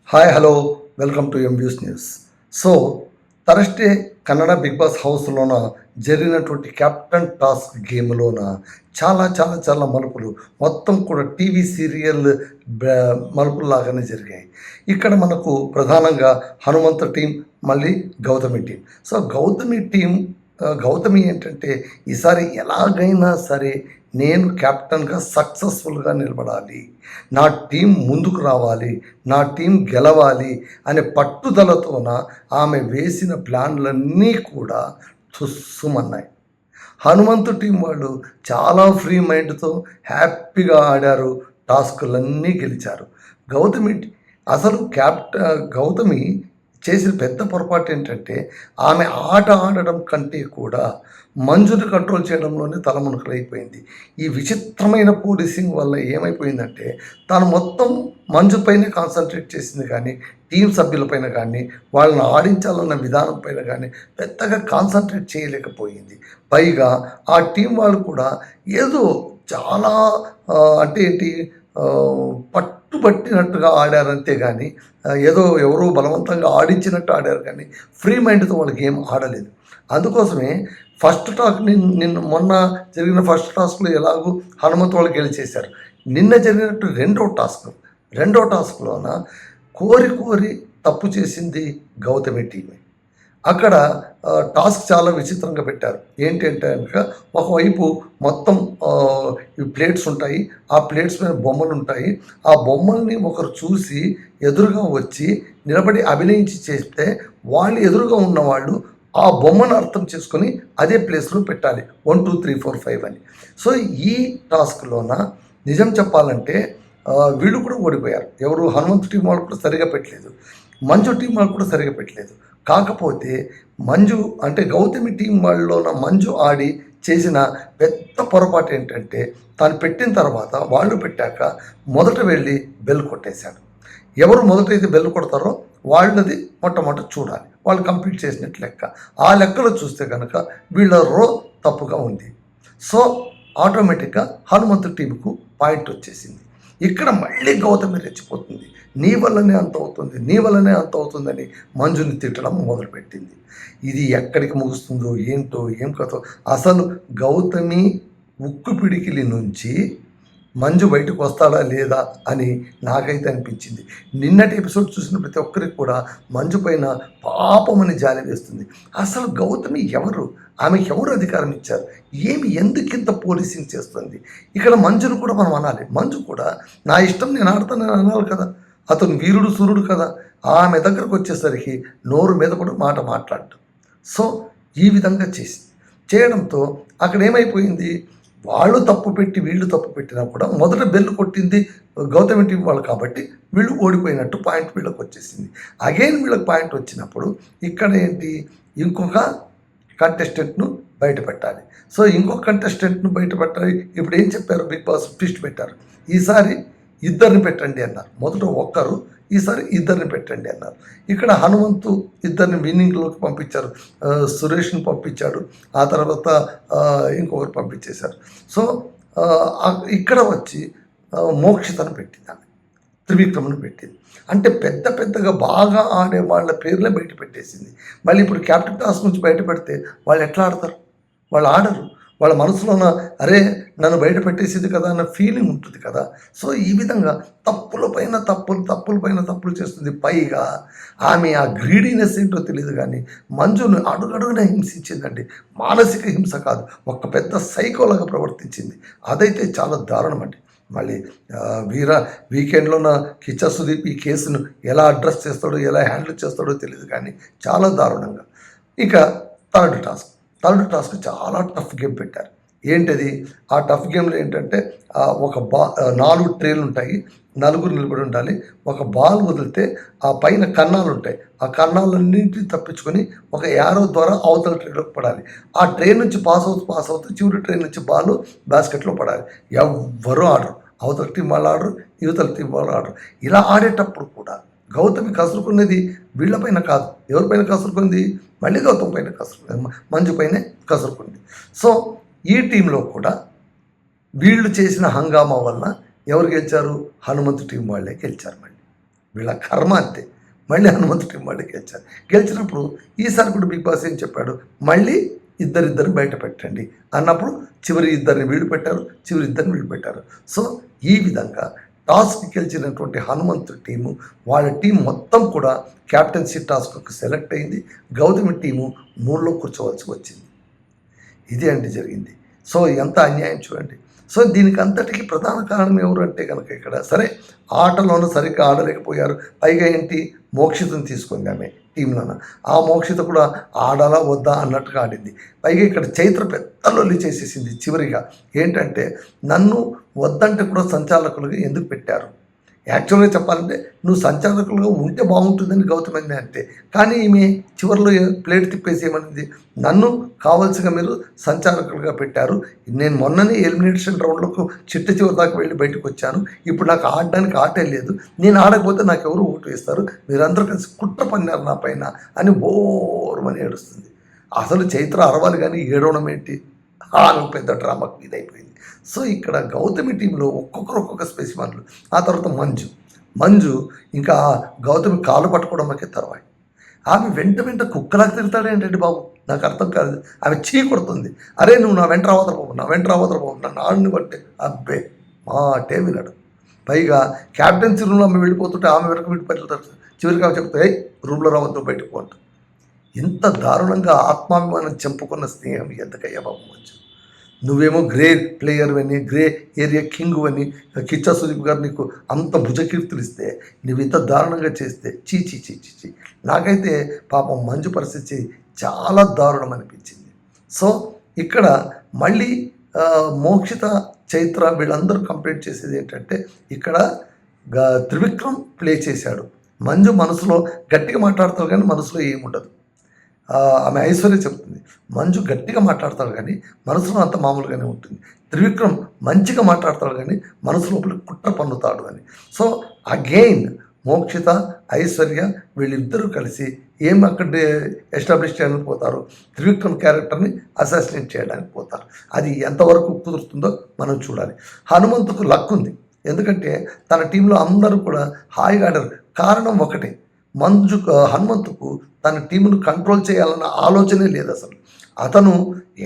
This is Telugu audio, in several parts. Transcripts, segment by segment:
Hi hello welcome to M views news. So Thursday Kannada big boss హౌస్లోన జరిగినటువంటి క్యాప్టెన్ టాస్క్ గేమ్లోన చాలా చాలా చాలా మలుపులు మొత్తం కూడా టీవీ సీరియల్ మలుపుల్లాగానే జరిగాయి. ఇక్కడ మనకు ప్రధానంగా హనుమంత టీం, మళ్ళీ Gautami team. So Gautami team Gautami ఏంటంటే ఈసారి ఎలాగైనా సరే నేను క్యాప్టెన్గా సక్సెస్ఫుల్గా నిలబడాలి, నా టీం ముందుకు రావాలి, నా టీం గెలవాలి అనే పట్టుదలతోన ఆమె వేసిన ప్లాన్లన్నీ కూడా తుస్సుమన్నాయి. హనుమంతు టీం వాళ్ళు చాలా ఫ్రీ మైండ్తో హ్యాపీగా ఆడారు, టాస్కులన్నీ గెలిచారు. గౌతమి అసలు గౌతమి చేసిన పెద్ద పొరపాటు ఏంటంటే ఆమె ఆట ఆడడం కంటే కూడా మంజుని కంట్రోల్ చేయడంలోనే తలమునకలైపోయింది. ఈ విచిత్రమైన పోలీసింగ్ వల్ల ఏమైపోయిందంటే తను మొత్తం మంజు పైనే కాన్సన్ట్రేట్ చేసింది, కానీ టీం సభ్యులపైన కానీ వాళ్ళని ఆడించాలన్న విధానం పైన కానీ పెద్దగా కాన్సన్ట్రేట్ చేయలేకపోయింది. పైగా ఆ టీం వాళ్ళు కూడా ఏదో చాలా అంటే ఏంటి పట్టుబట్టినట్టుగా ఆడారు, అంతే కానీ ఏదో ఎవరో బలవంతంగా ఆడించినట్టు ఆడారు, కానీ ఫ్రీ మైండ్తో వాళ్ళకి ఏం ఆడలేదు. అందుకోసమే ఫస్ట్ టాస్క్ నిన్న మొన్న జరిగిన ఫస్ట్ టాస్క్లో ఎలాగూ హనుమంత్ వాళ్ళు గెలిచేశారు. నిన్న జరిగినట్టు రెండో టాస్క్లోన కోరి తప్పు చేసింది గౌతమి టీమే. అక్కడ టాస్క్ చాలా విచిత్రంగా పెట్టారు. ఏంటంటే కనుక ఒకవైపు మొత్తం ఈ ప్లేట్స్ ఉంటాయి, ఆ ప్లేట్స్ మీద బొమ్మలు ఉంటాయి. ఆ బొమ్మల్ని ఒకరు చూసి ఎదురుగా వచ్చి నిలబడి అభినయించి చేస్తే వాళ్ళు ఎదురుగా ఉన్నవాళ్ళు ఆ బొమ్మను అర్థం చేసుకొని అదే ప్లేస్లో పెట్టాలి, 1 2 3 4 5 అని. సో ఈ టాస్క్లోన నిజం చెప్పాలంటే వీళ్ళు కూడా ఓడిపోయారు. ఎవరు? హనుమంతు టీం వాళ్ళు కూడా సరిగా పెట్టలేదు, మంజు టీం వాళ్ళు కూడా సరిగా పెట్టలేదు. కాకపోతే మంజు అంటే గౌతమి టీం వాళ్ళలోన మంజు ఆడి చేసిన పెద్ద పొరపాటు ఏంటంటే తాను పెట్టిన తర్వాత వాళ్ళు పెట్టాక మొదట వెళ్ళి బెల్ కొట్టేశాడు. ఎవరు మొదటైతే బెల్ కొడతారో వాళ్ళది మొట్టమొదటి చూడాలి, వాళ్ళు కంప్లీట్ చేసినట్టు లెక్క. ఆ లెక్కలో చూస్తే కనుక వీళ్ళ తప్పుగా ఉంది. సో ఆటోమేటిక్గా హనుమంతు టీంకు పాయింట్ వచ్చేసింది. ఇక్కడ మళ్ళీ గౌతమి రెచ్చిపోతుంది, నీ వల్లనే అంత అవుతుందని మంజుని తిట్టడం మొదలుపెట్టింది. ఇది ఎక్కడికి ముగుస్తుందో ఏంటో ఏం కథో. అసలు గౌతమి ఉక్కు పిడికిలి నుంచి మంజు బయటకు వస్తాడా లేదా అని నాకైతే అనిపించింది. నిన్నటి ఎపిసోడ్ చూసిన ప్రతి ఒక్కరికి కూడా మంజు పైన పాపమని జాలి వేస్తుంది. అసలు గౌతమి ఎవరు? ఆమెకి ఎవరు అధికారం ఇచ్చారు? ఎందుకింత పోలీసింగ్ చేస్తుంది? ఇక్కడ మంజును కూడా మనం అనాలి. మంజు కూడా నా ఇష్టం నేను ఆడతానని అనాలి కదా. అతను వీరుడు సూర్యుడు కదా. ఆమె దగ్గరకు వచ్చేసరికి నోరు మీద కూడా మాట మాట్లాడటం. సో ఈ విధంగా చేయడంతో అక్కడ ఏమైపోయింది, వాళ్ళు తప్పు పెట్టి వీళ్ళు తప్పు పెట్టినా కూడా మొదట బెల్లు కొట్టింది గౌతమి టీం వాళ్ళు కాబట్టి వీళ్ళు ఓడిపోయినట్టు పాయింట్ వీళ్ళకి వచ్చేసింది. అగైన్ వీళ్ళకి పాయింట్ వచ్చినప్పుడు ఇక్కడ ఏంటి, ఇంకొక కంటెస్టెంట్ను బయట పెట్టాలి. సో ఇంకొక కంటెస్టెంట్ను బయట పెట్టాలి. ఇప్పుడు ఏం చెప్పారు, బిగ్ బాస్ ట్విస్ట్ పెట్టారు. ఈసారి ఇద్దరిని పెట్టండి అన్నారు. మొదట ఒక్కరు, ఈసారి ఇద్దరిని పెట్టండి అన్నారు. ఇక్కడ హనుమంతు ఇద్దరిని విన్నింగ్లోకి పంపించారు, సురేష్ని పంపించాడు, ఆ తర్వాత ఇంకొకరు పంపించేశారు. సో ఇక్కడ వచ్చి మోక్షితను పెట్టింది, ఆమె త్రివిక్రమను పెట్టింది. అంటే పెద్దగా బాగా ఆడే వాళ్ళ పేర్లే బయట పెట్టేసింది. మళ్ళీ ఇప్పుడు క్యాప్టెన్ టాస్క్ నుంచి బయట పెడితే వాళ్ళు ఎట్లా ఆడతారు? వాళ్ళు ఆడరు. వాళ్ళ మనసులోన అరే నన్ను బయట పెట్టేసింది కదా అన్న ఫీలింగ్ ఉంటుంది కదా. సో ఈ విధంగా తప్పుల పైన తప్పులు చేస్తుంది. పైగా ఆమె ఆ గ్రీడీనెస్ ఏంటో తెలియదు, కానీ మంజును అడుగడుగునే హింసించిందండి. మానసిక హింస కాదు, ఒక పెద్ద సైకోలాగా ప్రవర్తించింది. అదైతే చాలా దారుణం అండి. మళ్ళీ వీకెండ్లోన కిచ్చా సుదీప్ ఈ కేసును ఎలా అడ్రస్ చేస్తాడో, ఎలా హ్యాండిల్ చేస్తాడో తెలియదు, కానీ చాలా దారుణంగా. ఇక థర్డ్ టాస్క్ చాలా టఫ్ గేమ్ పెట్టారు. ఏంటది? ఆ టఫ్ గేమ్లో ఏంటంటే ఒక 4 ట్రేలు ఉంటాయి, నలుగురు నిలబడి ఉండాలి. ఒక బాల్ వదిలితే ఆ పైన కన్నాలు ఉంటాయి, ఆ కన్నాలన్నింటినీ తప్పించుకొని ఒక యారో ద్వారా అవతల ట్రేలోకి పడాలి. ఆ ట్రే నుంచి పాస్ అవుతూ చివరి ట్రే నుంచి బాల్ బాస్కెట్లో పడాలి. ఎవ్వరూ ఆడరు, అవతల టీం వాళ్ళు ఆడరు, యువతల టీం వాళ్ళు ఆడరు. ఇలా ఆడేటప్పుడు కూడా గౌతమి కసురుకున్నది వీళ్ళపైన కాదు, ఎవరిపైన కసురుకుంది? మళ్ళీ గౌతమ్ పైన కసురుకుంది, మంజు పైనే కసురుకుంది. సో ఈ టీంలో కూడా వీళ్ళు చేసిన హంగామా వల్ల ఎవరు గెలిచారు? హనుమంతు టీం వాళ్ళే గెలిచారు. మళ్ళీ వీళ్ళ కర్మ అంతే. మళ్ళీ హనుమంతు టీం మళ్ళీ గెలిచారు. గెలిచినప్పుడు ఈసారి కూడా బిగ్ బాస్ ఏం చెప్పాడు, మళ్ళీ ఇద్దరిద్దరు బయట పెట్టండి అన్నప్పుడు చివరి ఇద్దరిని వీడు పెట్టారు, చివరి ఇద్దరిని వీడు పెట్టారు. సో ఈ విధంగా టాస్క్ గెలిచినటువంటి హనుమంతు టీము వాళ్ళ టీం మొత్తం కూడా క్యాప్టెన్సీ టాస్క్కి సెలెక్ట్ అయింది. గౌతమి టీము 3లో కూర్చోవలసి వచ్చింది. ఇది అంటే జరిగింది. సో ఎంత అన్యాయం చూడండి. సో దీనికి అంతటికీ ప్రధాన కారణం ఎవరు అంటే కనుక ఇక్కడ సరే ఆటలోనూ సరిగ్గా ఆడలేకపోయారు. పైగా ఏంటి, మోక్షితను తీసుకుంది ఆమె టీంలోన. ఆ మోక్షిత కూడా ఆడాలా వద్దా అన్నట్టుగా ఆడింది. పైగా ఇక్కడ చైత్ర పెద్ద లొల్లి చేసేసింది చివరిగా. ఏంటంటే నన్ను వద్దంటే కూడా సంచాలకులుగా ఎందుకు పెట్టారు, యాక్చువల్గా చెప్పాలంటే నువ్వు సంచాలకులుగా ఉంటే బాగుంటుందని గౌతమి అంటే, కానీ ఈమె చివరిలో ప్లేట్ తిప్పేసి ఏమనింది, నన్ను కావాల్సిగా మీరు సంచాలకులుగా పెట్టారు, నేను మొన్ననే ఎలిమినేషన్ రౌండ్లకు చివరి దాకా వెళ్ళి బయటకు వచ్చాను, ఇప్పుడు నాకు ఆడడానికి ఆటే లేదు, నేను ఆడకపోతే నాకు ఎవరు ఓటు వేస్తారు, మీరందరూ కలిసి కుట్ర పన్నారు నా పైన అని బోర్మని ఏడుస్తుంది. అసలు చైత్ర అరవాలి కానీ ఏడవడం ఏంటి, ఆమె పెద్ద డ్రామాకు ఇదైపోయింది. సో ఇక్కడ గౌతమి టీంలో ఒక్కొక్కరు ఒక్కొక్క స్పెసిమన్లు. ఆ తర్వాత మంజు ఇంకా గౌతమి కాలు పట్టుకోవడంకే తర్వాయి. ఆమె వెంట కుక్కలాగా తిరుగుతాడు ఏంటంటే బాబు, నాకు అర్థం కాదు. ఆమె చీ కొడుతుంది, అరే నువ్వు నా వెంట రావతరబాబు, నా వెంట రావతరబాబు, నన్ను ఆడిని బట్టే అబ్బే మాటే వినడు. పైగా క్యాప్టెన్సీ రూమ్లో ఆమె వెళ్ళిపోతుంటే ఆమె వెనక వెళ్ళిపోతాడు. చివరికి ఆమె చెప్తే రూమ్లో రావద్దు బయటకు పోంటు. ఇంత దారుణంగా ఆత్మాభిమానం చంపుకున్న స్నేహం ఎంతకయ్యా బాబు మంజు. నువ్వేమో గ్రే ప్లేయర్ అని, గ్రే ఏరియా కింగ్ అని కిచ్చా సుదీప్ గారు నీకు అంత భుజకీర్తులు ఇస్తే నువ్వు ఇంత దారుణంగా చేస్తే చీ చీ చీ చీ చీ. నాకైతే పాపం మంజు పరిస్థితి చాలా దారుణం అనిపించింది. సో ఇక్కడ మళ్ళీ మోక్షిత, చైత్ర వీళ్ళందరూ కంప్లీట్ చేసేది ఏంటంటే ఇక్కడ త్రివిక్రమ్ ప్లే చేశాడు. మంజు మనసులో గట్టిగా మాట్లాడతారు కానీ మనసులో ఏముండదు. ఆమె ఐశ్వర్య చెప్తుంది, మంజు గట్టిగా మాట్లాడతాడు కానీ మనసులో అంత మామూలుగానే ఉంటుంది, త్రివిక్రమ్ మంచిగా మాట్లాడతాడు కానీ మనసు లోపల కుట్ర పన్నుతాడు అని. సో అగైన్ మోక్షిత, ఐశ్వర్య వీళ్ళిద్దరూ కలిసి ఏం అక్కడ ఎస్టాబ్లిష్ చేయడానికి పోతారు, త్రివిక్రమ్ క్యారెక్టర్ని అసాసినేట్ చేయడానికి పోతారు. అది ఎంతవరకు కుదురుతుందో మనం చూడాలి. హనుమంతుకు లక్ ఉంది, ఎందుకంటే తన టీంలో అందరూ కూడా హాయిగా ఆడారు. కారణం ఒకటే, హనుమంతుకు తన టీమును కంట్రోల్ చేయాలన్న ఆలోచనే లేదు అసలు. అతను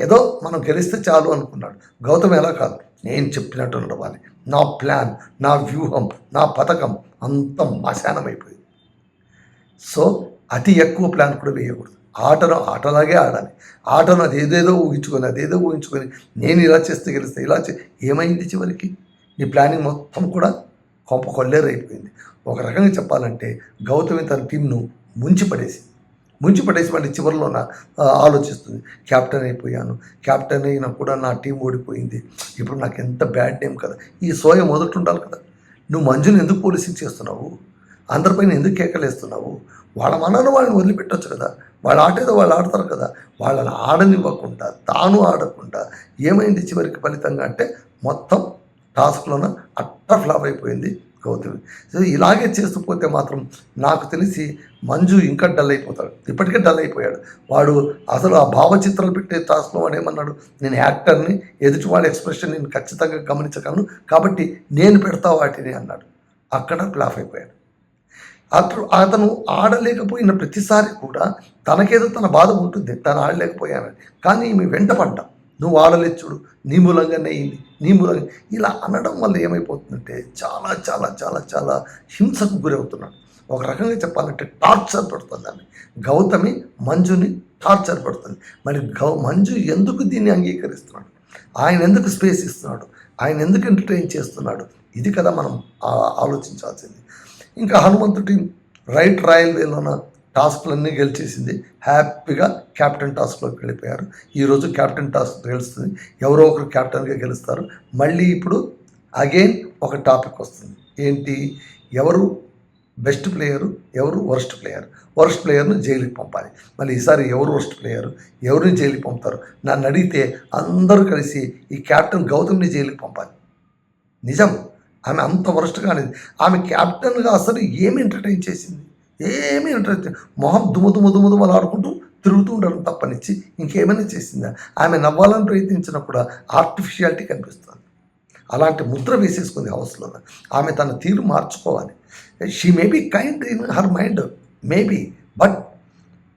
ఏదో మనం గెలిస్తే చాలు అనుకున్నాడు. గౌతమ్ ఎలా కాదు, నేను చెప్పినట్టు నడవాలి, నా ప్లాన్, నా వ్యూహం, నా పథకం అంత మశానమైపోయింది. సో అతి ఎక్కువ ప్లాన్ కూడా వేయకూడదు. ఆటను ఆటలాగే ఆడాలి. ఆటను అదేదో ఊహించుకొని నేను ఇలా చేస్తే గెలిస్తే ఇలా ఏమైంది చివరికి నీ ప్లానింగ్ మొత్తం కూడా కొంప కొల్లేరైపోయింది. ఒక రకంగా చెప్పాలంటే గౌతమి తన టీంను ముంచిపడేసి మళ్ళీ చివరిలోన ఆలోచిస్తుంది, క్యాప్టెన్ అయిపోయాను, క్యాప్టెన్ అయినా కూడా నా టీం ఓడిపోయింది, ఇప్పుడు నాకు ఎంత బ్యాడ్ నేమ్ కదా. ఈ సోయ మొదట ఉండాలి కదా. నువ్వు మంజుని ఎందుకు పోలీసింగ్ చేస్తున్నావు, అందరిపైన ఎందుకు కేకలేస్తున్నావు, వాళ్ళ మనను వాళ్ళని వదిలిపెట్టవచ్చు కదా, వాళ్ళ ఆట ఏదో వాళ్ళు ఆడతారు కదా. వాళ్ళని ఆడనివ్వకుండా తాను ఆడకుండా ఏమైంది చివరికి ఫలితంగా అంటే మొత్తం టాస్క్లోన అట్ట ఫ్లాప్ అయిపోయింది గౌతమి. సో ఇలాగే చేస్తూ పోతే మాత్రం నాకు తెలిసి మంజు ఇంకా డల్ అయిపోతాడు. ఇప్పటికే డల్ అయిపోయాడు వాడు. అసలు ఆ భావచిత్రాలు పెట్టే టాస్క్లో వాడు ఏమన్నాడు, నేను యాక్టర్ని, ఎదుటివాడి ఎక్స్ప్రెషన్ నేను ఖచ్చితంగా గమనించగలను కాబట్టి నేను పెడతా వాటిని అన్నాడు. అక్కడ ఫ్లాప్ అయిపోయాడు. అతను ఆడలేకపోయిన ప్రతిసారి కూడా తనకేదో తన బాధ ఉంటుంది, తను ఆడలేకపోయానని. కానీ ఈమె వెంటపడ్డా, నువ్వు ఆడలేదు చూడు, నీ మూలంగానే అయింది, నీ మూలంగా ఇలా అనడం వల్ల ఏమైపోతుందంటే చాలా చాలా చాలా చాలా హింసకు గురవుతున్నాడు. ఒక రకంగా చెప్పాలంటే టార్చర్ పడుతుంది ఆమె. గౌతమి మంజుని టార్చర్ పడుతుంది. మరి మంజు ఎందుకు దీన్ని అంగీకరిస్తున్నాడు, ఆయన ఎందుకు స్పేస్ ఇస్తున్నాడు, ఆయన ఎందుకు ఎంటర్టైన్ చేస్తున్నాడు, ఇది కదా మనం ఆలోచించాల్సింది. ఇంకా హనుమంతు టీం రైల్వేలోన టాస్క్లన్నీ గెలిచేసింది. హ్యాపీగా క్యాప్టెన్ టాస్క్లోకి వెళ్ళిపోయారు. ఈరోజు క్యాప్టెన్ టాస్క్ గెలుస్తుంది, ఎవరో ఒకరు క్యాప్టెన్గా గెలుస్తారు. మళ్ళీ ఇప్పుడు అగైన్ ఒక టాపిక్ వస్తుంది, ఏంటి, ఎవరు బెస్ట్ ప్లేయరు, ఎవరు వర్స్ట్ ప్లేయర్ను జైలుకి పంపాలి. మళ్ళీ ఈసారి ఎవరు వర్స్ట్ ప్లేయరు, ఎవరిని జైలుకి పంపుతారు. నన్ను అడిగితే అందరూ కలిసి ఈ క్యాప్టెన్ గౌతమ్ని జైలుకి పంపాలి. నిజం, ఆమె అంత వరస్ట్గా అనేది. ఆమె క్యాప్టెన్గా అసలు ఏమి ఎంటర్టైన్ చేసింది, ఏమీ ఎంటర్టైన్, మొహం దుమ్ము ఆడుకుంటూ తిరుగుతూ ఉండడం తప్పనిచ్చి ఇంకేమైనా చేసిందా. ఆమె నవ్వాలని ప్రయత్నించినా కూడా ఆర్టిఫిషియాలిటీ కనిపిస్తుంది. అలాంటి ముద్ర వేసేసుకుంది హౌస్లో. ఆమె తన తీరు మార్చుకోవాలి. She may be kind in her mind, maybe, but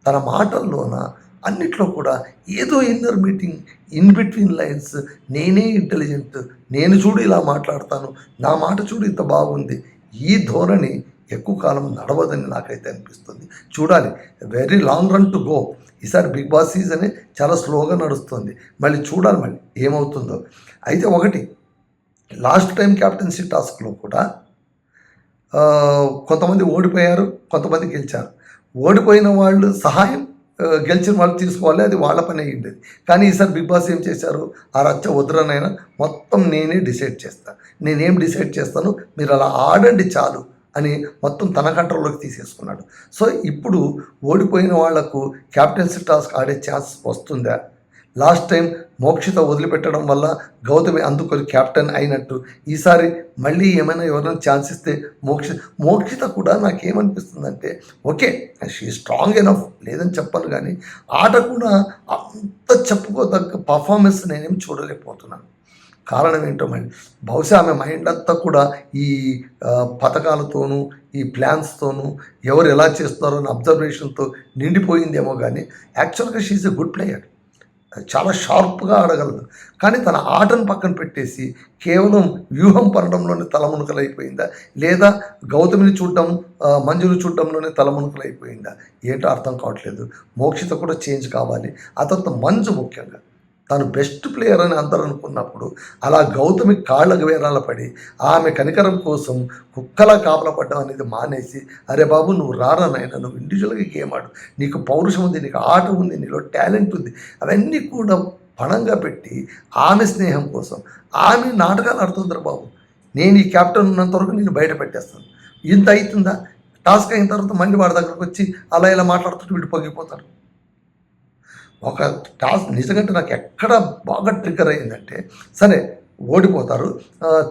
తన మాటల్లోన అన్నిట్లో కూడా ఏదో inner meeting, in between lines, నేనే ఇంటెలిజెంట్, నేను చూడు ఇలా మాట్లాడతాను, నా మాట చూడు ఇంత బాగుంది, ఈ ధోరణి ఎక్కువ కాలం నడవదని నాకైతే అనిపిస్తుంది. చూడాలి, very long run to go. ఈసారి బిగ్ బాస్ సీజనే చాలా స్లోగా నడుస్తుంది. మళ్ళీ చూడాలి మళ్ళీ ఏమవుతుందో. అయితే ఒకటి, లాస్ట్ టైం క్యాప్టెన్సీ టాస్క్లో కూడా కొంతమంది ఓడిపోయారు, కొంతమంది గెలిచారు. ఓడిపోయిన వాళ్ళు సహాయం, గెలిచిన వాళ్ళు తీసుకోవాలి, అది వాళ్ళ పని అయ్యి ఉండేది. కానీ ఈసారి బిగ్ బాస్ ఏం చేశారు, ఆ రచ్చ వద్దురనైనా మొత్తం నేనే డిసైడ్ చేస్తాను, నేనేం డిసైడ్ చేస్తాను, మీరు అలా ఆడండి చాలు అని మొత్తం తన కంట్రోల్లోకి తీసేసుకున్నాడు. సో ఇప్పుడు ఓడిపోయిన వాళ్లకు క్యాప్టెన్సీ టాస్క్ ఆడే ఛాన్స్ వస్తుందా? లాస్ట్ టైం మోక్షిత వదిలిపెట్టడం వల్ల గౌతమి అందుకొని క్యాప్టెన్ అయినట్టు ఈసారి మళ్ళీ ఏమైనా ఎవరైనా ఛాన్స్ ఇస్తే మోక్షిత కూడా నాకేమనిపిస్తుందంటే, ఓకే షీ స్ట్రాంగ్ ఎనఫ్, లేదని చెప్పను, కానీ ఆట కూడా అంత చెప్పుకోదగ్గ పర్ఫార్మెన్స్ నేనేం చూడలేకపోతున్నాను. కారణం ఏంటో మళ్ళీ బహుశా ఆమె మైండ్ అంతా కూడా ఈ పథకాలతోనూ, ఈ ప్లాన్స్తోనూ, ఎవరు ఎలా చేస్తున్నారో అని అబ్జర్వేషన్తో నిండిపోయిందేమో. కానీ యాక్చువల్గా షీఈ్ ఎ గుడ్ ప్లేయర్, చాలా షార్ప్గా ఆడగలదు. కానీ తన ఆటను పక్కన పెట్టేసి కేవలం వ్యూహం పనడంలోనే తలమునకలైపోయిందా, లేదా గౌతమిని చూడడం, మంజుని చూడడంలోనే తలమునకలైపోయిందా, ఏంటో అర్థం కావట్లేదు. మోక్షిత కూడా చేంజ్ కావాలి. ఆ తర్వాత మంజు ముఖ్యంగా తను బెస్ట్ ప్లేయర్ అని అందరూ అనుకున్నప్పుడు అలా గౌతమి కాళ్ళకు వేరాల పడి ఆమె కనికరం కోసం కుక్కలా కాపలా పడ్డం అనేది మానేసి, అరే బాబు నువ్వు రారా నాయన, నువ్వు ఇండివిజువల్గా గేమ్ ఆడు, నీకు పౌరుషం ఉంది, నీకు ఆట ఉంది, నీలో టాలెంట్ ఉంది, అవన్నీ కూడా పణంగా పెట్టి ఆమె స్నేహం కోసం ఆమె నాటకాలు ఆడుతుందిరా బాబు, నేను ఈ క్యాప్టెన్ ఉన్నంత వరకు నేను బయట పెట్టేస్తాను, ఇంత అవుతుందా, టాస్క్ అయిన తర్వాత మళ్ళీ వాడి దగ్గరకు వచ్చి అలా ఇలా మాట్లాడుతుంటే వీడు పొంగిపోతారు. ఒక టాస్క్ నిజంగా నాకు ఎక్కడ బాగా ట్రిగ్గర్ అయ్యిందంటే, సరే ఓడిపోతారు,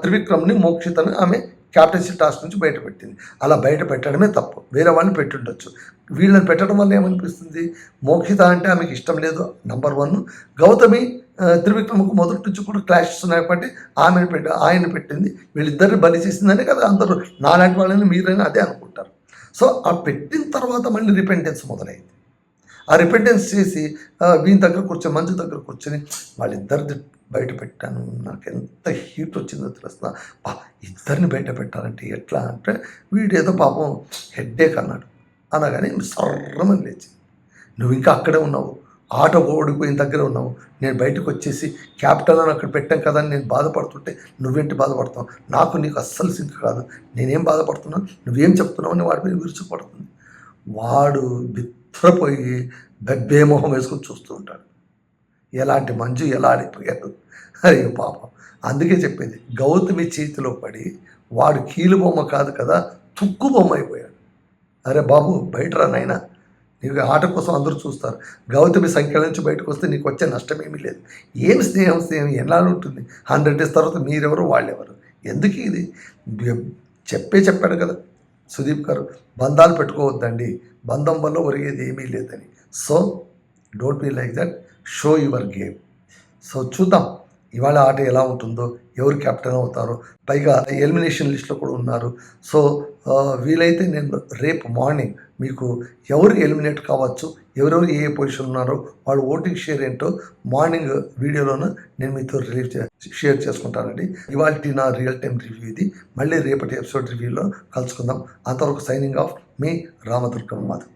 త్రివిక్రమ్ని మోక్షితని ఆమె క్యాప్టెన్సీ టాస్క్ నుంచి బయట పెట్టింది. అలా బయట పెట్టడమే తప్పు, వేరే వాళ్ళని పెట్టుండొచ్చు. వీళ్ళని పెట్టడం వల్ల ఏమనిపిస్తుంది, మోక్షిత అంటే ఆమెకి ఇష్టం లేదు నంబర్ 1. గౌతమి త్రివిక్రమకు మొదటి నుంచి కూడా క్లాషెస్ ఉన్నాయి కాబట్టి ఆయన పెట్టింది, వీళ్ళిద్దరిని బలి చేసిందనే కదా అందరూ నాలాంటి వాళ్ళని మీరైనా అదే అనుకుంటారు. సో ఆ పెట్టిన తర్వాత మళ్ళీ రిపెంటెన్స్ మొదలైంది. ఆ రిపెంటెన్స్ చేసి వీని దగ్గర కూర్చొని, మంచు దగ్గర కూర్చొని వాళ్ళిద్దరిది బయట పెట్టాను, నాకు ఎంత హీట్ వచ్చిందో తెలుస్తున్నా, ఇద్దరిని బయట పెట్టాలంటే ఎట్లా అంటే, వీడేదో పాపం హెడ్ఏక్ అన్నాడు, అనగానే సర్రమని లేచి, నువ్వు ఇంకా అక్కడే ఉన్నావు, ఆట ఓడిపోయిన దగ్గర ఉన్నావు, నేను బయటకు వచ్చేసి క్యాప్టెన్ అని అక్కడ పెట్టాం కదా అని నేను బాధపడుతుంటే నువ్వేంటి బాధపడతావు, నాకు నీకు అస్సలు సింక్ కాదు, నేనేం బాధపడుతున్నావు, నువ్వేం చెప్తున్నావు అని వాడి మీద విరుచుకుపడుతుంది. వాడు బిత్రపోయి బెబ్బేమోహం వేసుకొని చూస్తూ ఉంటాడు, ఎలాంటి మంజు ఎలా ఆడిపోయాడు, అయ్యో పాపం. అందుకే చెప్పేది, గౌతమి చేతిలో పడి వాడు కీలు బొమ్మ కాదు కదా, తుక్కు బొమ్మ అయిపోయాడు. అరే బాబు బయటరా నాయనా, నీకు ఆట కోసం అందరూ చూస్తారు, గౌతమి సంఖ్యల నుంచి బయటకు వస్తే నీకు వచ్చే నష్టం ఏమీ లేదు. ఏమి స్నేహం ఎలా ఉంటుంది, 100 డేస్ తర్వాత మీరెవరు వాళ్ళెవరు, ఎందుకు ఇది చెప్పాడు కదా సుదీప్ గారు, బంధాలు పెట్టుకోవద్దండి, బంధం వల్ల ఒరిగేది ఏమీ లేదని. So don't be like that, show your game. So చూద్దాం ఇవాళ ఆట ఎలా ఉంటుందో, ఎవరు కెప్టెన్ అవుతారో, పైగా ఎలిమినేషన్ లిస్ట్లో కూడా ఉన్నారు. సో వీలైతే నేను రేపు మార్నింగ్ మీకు ఎవరు ఎలిమినేట్ కావచ్చు, ఎవరెవరు ఏ పొజిషన్ ఉన్నారో వాళ్ళు ఓటింగ్ షేర్ ఏంటో మార్నింగ్ వీడియోలోనూ నేను మీతో షేర్ చేసుకుంటానండి. ఇవాళ నా రియల్ టైం రివ్యూ ఇది. మళ్ళీ రేపటి ఎపిసోడ్ రివ్యూలో కలుసుకుందాం. అంతవరకు సైనింగ్ ఆఫ్, మీ రామదుర్గం మాధవ్.